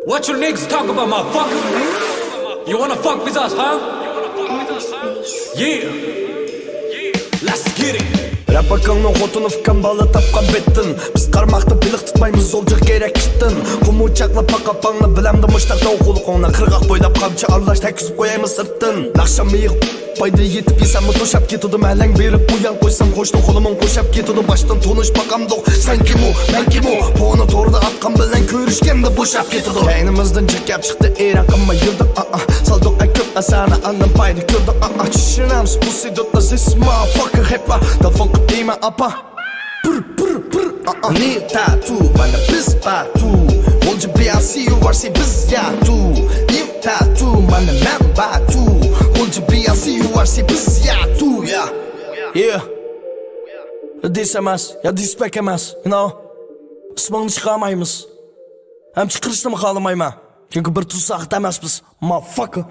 What you niggas talk about, motherfucker? You wanna fuck with us, huh? Yeah. Let's get it. Rap akаңның қотынып камбалы тапқан беттін. Біз қармақты билік тұтмаймыз, ол жыр керек кіттін. Құму чақлы пақапаңны білемді мұштақтау қолы қоңна. Қырғақ бойлап қамчы арлаш тәкізіп қойаймыз сырттын. Нақша миық пайды етіп есамы тошап кетуді. Мәләң беріп ұян қойсам қоштың қолымын қошап кетуді. Баштан тоныш бақамдық, сән кем о, мән кем о. Поны торды атқан білән көрішкенді бошап кетуді. Кәйніміздің жікеп шықты ерен қымма елді. Салдық әкіп әсәні анның пайды көрді. Чышынамыз pussy dot this motherfucker heppa. Telefon kıtlayma apa. Ne tatu bana biz batu. Olcu BRC varsa biz yatu. Ne tatu bana men batu. Olcu BRC varsa biz yatu ya. Yeah. Diss emez ya dispek emez. You know. Ismını çıkamayımız. Hem çıkırışta mı kalamayma. Çünkü bir tuzak demez biz. Motherfucker.